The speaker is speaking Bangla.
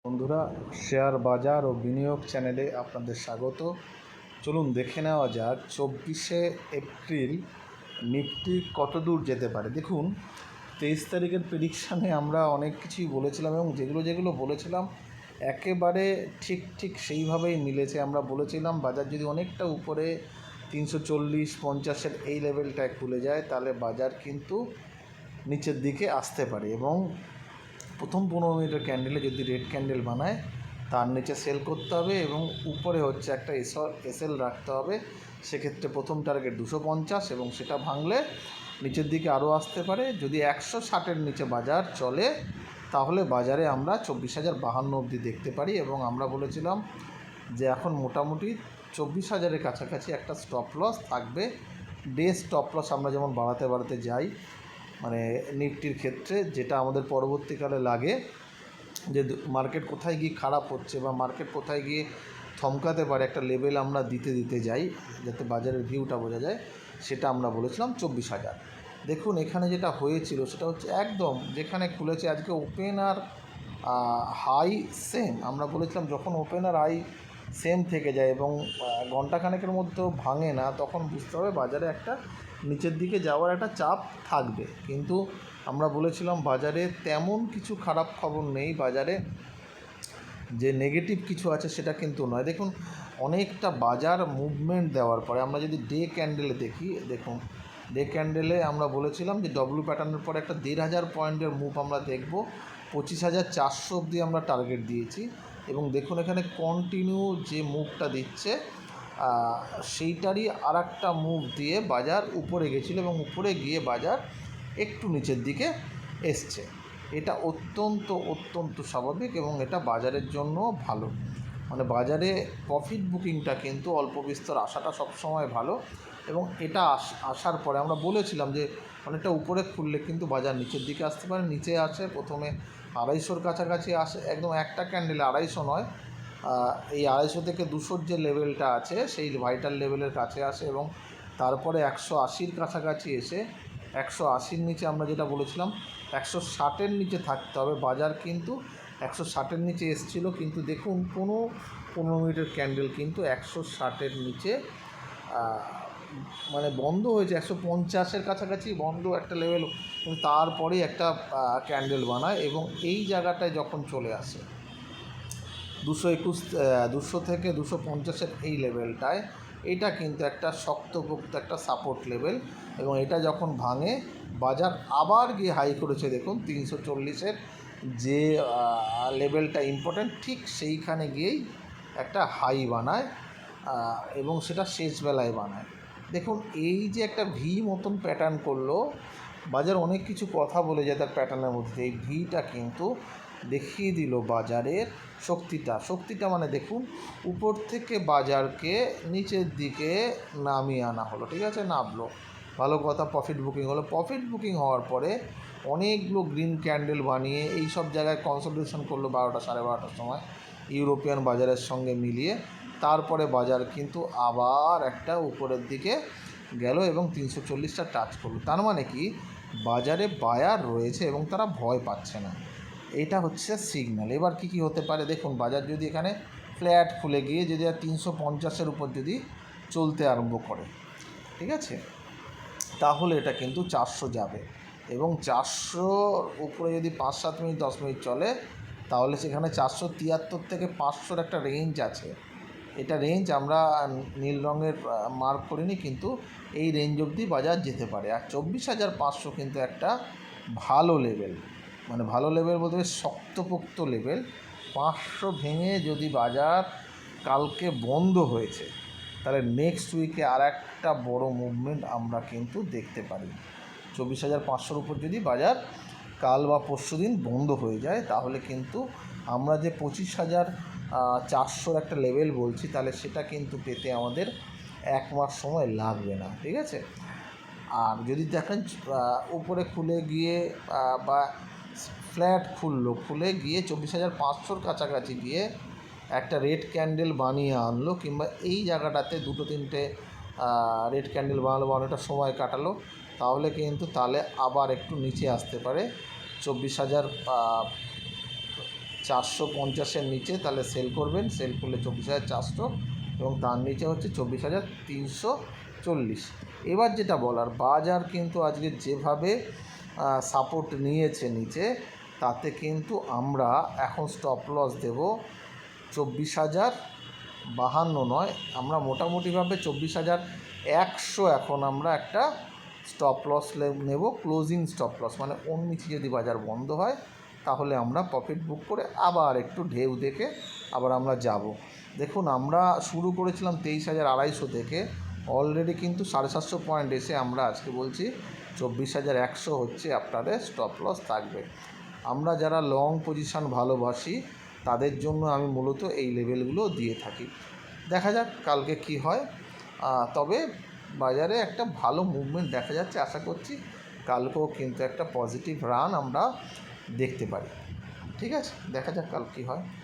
বন্ধুরা, শেয়ার বাজার ও বিনিয়োগ চ্যানেলে আপনাদের স্বাগত। চলুন দেখে নেওয়া যাক 24শে এপ্রিল নিফটি কত দূর যেতে পারে। দেখুন, 23 তারিখের প্রেডিকশানে আমরা অনেক কিছুই বলেছিলাম এবং যেগুলো বলেছিলাম একেবারে ঠিক সেইভাবেই মিলেছে। আমরা বলেছিলাম বাজার যদি অনেকটা উপরে 340-50-এর এই লেভেলটায় খুলে যায় তাহলে বাজার কিন্তু নিচের দিকে আসতে পারে এবং প্রথম 15 মিনিটের ক্যান্ডেলে যদি রেড ক্যান্ডেল বানায় তার নিচে সেল করতে হবে এবং উপরে হচ্ছে একটা এসএল রাখতে হবে। সেক্ষেত্রে প্রথম টার্গেট 250 এবং সেটা ভাঙলে নিচের দিকে আরও আসতে পারে। যদি 160-এর নিচে বাজার চলে তাহলে বাজারে আমরা 24,052 অবধি দেখতে পারি এবং আমরা বলেছিলাম যে এখন মোটামুটি 24,000-এর কাছাকাছি একটা স্টপ লস থাকবে। ডে স্টপ লস আমরা যেমন বাড়াতে যাই, মানে নিফটির ক্ষেত্রে যেটা আমাদের পরবর্তীকালে লাগে যে মার্কেট কোথায় গিয়ে খারাপ হচ্ছে বা মার্কেট কোথায় গিয়ে থমকাতে পারে, একটা লেভেল আমরা দিতে যাই যাতে বাজারের ভিউটা বোঝা যায়। সেটা আমরা বলেছিলাম 24,000। দেখুন এখানে যেটা হয়েছিল সেটা হচ্ছে একদম যেখানে খুলেছে আজকে ওপেন আর হাই সেম। আমরা বলেছিলাম যখন ওপেন আর হাই সেম থেকে যায় এবং ঘন্টাখানেকের মধ্যেও ভাঙে না, তখন বুঝতে হবে বাজারে একটা নিচের দিকে যাওয়ার একটা চাপ থাকবে। কিন্তু আমরা বলেছিলাম বাজারে তেমন কিছু খারাপ খবর নেই, বাজারে যে নেগেটিভ কিছু আছে সেটা কিন্তু নয়। দেখুন অনেকটা বাজার মুভমেন্ট দেওয়ার পরে আমরা যদি ডে ক্যান্ডেলে দেখি, দেখুন ডে ক্যান্ডেলে আমরা বলেছিলাম যে ডব্লিউ প্যাটার্নের পরে একটা 1,500 পয়েন্টের মুভ আমরা দেখব। 25,400 অবধি আমরা টার্গেট দিয়েছি এবং দেখুন এখানে কন্টিনিউ যে মুভটা দিচ্ছে সেইটারই আর একটা মুভ দিয়ে বাজার উপরে গেছিলো এবং উপরে গিয়ে বাজার একটু নিচের দিকে এসছে। এটা অত্যন্ত স্বাভাবিক এবং এটা বাজারের জন্য ভালো। মানে বাজারে প্রফিট বুকিংটা কিন্তু অল্প বিস্তর আসাটা সবসময় ভালো এবং এটা আসার পরে আমরা বলেছিলাম যে অনেকটা উপরে খুললে কিন্তু বাজার নিচের দিকে আসতে পারে। নিচে আসে প্রথমে 250-র কাছাকাছি আসে, একদম একটা ক্যান্ডেলে 250 নয়, এই 250 থেকে 200-র যে লেভেলটা আছে সেই ভাইটাল লেভেলের কাছে আসে এবং তারপরে 180-র কাছাকাছি এসে 180-র নিচে আমরা যেটা বলেছিলাম 160-এর নিচে থাকতে হবে। বাজার কিন্তু 160-এর নিচে এসেছিলো, কিন্তু দেখুন 15 মিনিটের ক্যান্ডেল কিন্তু 160-এর নিচে মানে বন্ধ হয়েছে। 150-এর কাছাকাছি বন্ধ একটা লেভেল, কিন্তু তারপরেই একটা ক্যান্ডেল বানায় এবং এই জায়গাটায় যখন চলে আসে 200 থেকে 250-এর এই লেভেলটায়, এটা কিন্তু একটা শক্তপোক্ত একটা সাপোর্ট লেভেল এবং এটা যখন ভাঙে বাজার আবার গিয়ে হাই করেছে। দেখুন 340-এর যে লেভেলটা ইম্পর্ট্যান্ট, ঠিক সেইখানে গিয়েই একটা হাই বানায় এবং সেটা শেষ বেলায় বানায়। দেখুন এই যে একটা ভি মতন প্যাটার্ন করলো, বাজার অনেক কিছু কথা বলে যায় তার প্যাটার্নের মধ্যে, এই ভিটা কিন্তু দেখিয়ে দিল বাজারের শক্তিটা মানে দেখুন উপর থেকে বাজারকে নিচের দিকে নামিয়ে আনা হলো, ঠিক আছে, নামলো, ভালো কথা, প্রফিট বুকিং হলো। প্রফিট বুকিং হওয়ার পরে অনেকগুলো গ্রিন ক্যান্ডেল বানিয়ে এই সব জায়গায় কনসলিডেশন করলো 12টা-12:30টার সময় ইউরোপিয়ান বাজারের সঙ্গে মিলিয়ে। তারপরে বাজার কিন্তু আবার একটা উপরের দিকে গেল এবং 340টা টাচ করলো। তার মানে কি বাজারে বায়ার রয়েছে এবং তারা ভয় পাচ্ছে না, এটা হচ্ছে সিগন্যাল। এবার কি হতে পারে দেখুন, বাজার যদি এখানে ফ্ল্যাট খুলে গিয়ে যদি আর 350-এর উপর যদি চলতে আরম্ভ করে, ঠিক আছে, তাহলে এটা কিন্তু 400 যাবে এবং 400 উপরে যদি 5-7 মিনিট 10 মিনিট চলে তাহলে সেখানে 473 থেকে 500-র একটা রেঞ্জ আছে। এটা রেঞ্জ আমরা নীল রঙের মার্ক করিনি, কিন্তু এই রেঞ্জ অবধি বাজার যেতে পারে। আর 24,500 কিন্তু একটা ভালো লেভেল, মানে ভালো লেভেল বলতে শক্তপোক্ত লেভেল। 500 ভেঙে যদি বাজার কালকে বন্ধ হয়েছে তাহলে নেক্সট উইকে আর একটা বড়ো মুভমেন্ট আমরা কিন্তু দেখতে পারি। 24,500-র উপর যদি বাজার কাল বা পরশু দিন বন্ধ হয়ে যায় তাহলে কিন্তু আমরা যে 25,400-র একটা লেভেল বলছি তাহলে সেটা কিন্তু পেতে আমাদের 1 মাস সময় লাগবে না, ঠিক আছে। আর যদি দেখেন উপরে খুলে গিয়ে বা ফ্ল্যাট খুলে গিয়ে 24,500-র কাছাকাছি গিয়ে একটা রেড ক্যান্ডেল বানিয়ে আনলো, কিংবা এই জায়গাটাতে 2-3টে রেড ক্যান্ডেল বানালো, অনেকটা সময় কাটালো, তাহলে কিন্তু তাহলে আবার একটু নিচে আসতে পারে। 24,000 450-এর নিচে তাহলে সেল করবেন, সেল করলে 24,400 এবং তার নিচে হচ্ছে 24,340। এবার যেটা বলার, বাজার কিন্তু আজকে যেভাবে সাপোর্ট নিয়েছে নিচে, তাতে কিন্তু আমরা এখন স্টপ লস দেব 24,052 নয়, আমরা মোটামুটিভাবে 24,100 এখন আমরা একটা স্টপ লস নেব, ক্লোজিং স্টপ লস, মানে ওর নিচে যদি বাজার বন্ধ হয় তাহলে আমরা প্রফিট বুক করে আবার একটু ঢেউ দেখে আবার আমরা যাব। দেখুন, আমরা শুরু করেছিলাম 23,250 থেকে, অলরেডি কিন্তু 750 পয়েন্ট এসে আমরা আজকে বলছি 24,100 হচ্ছে আপনাদের স্টপ লস থাকবে। আমরা যারা লং পজিশান ভালোবাসি তাদের জন্য আমি মূলত এই লেভেলগুলো দিয়ে থাকি। দেখা যাক কালকে কি হয়, তবে বাজারে একটা ভালো মুভমেন্ট দেখা যাচ্ছে, আশা করছি কালকেও কিন্তু একটা পজিটিভ রান আমরা দেখতে পারি। ঠিক আছে, দেখা যাক কাল কী হয়।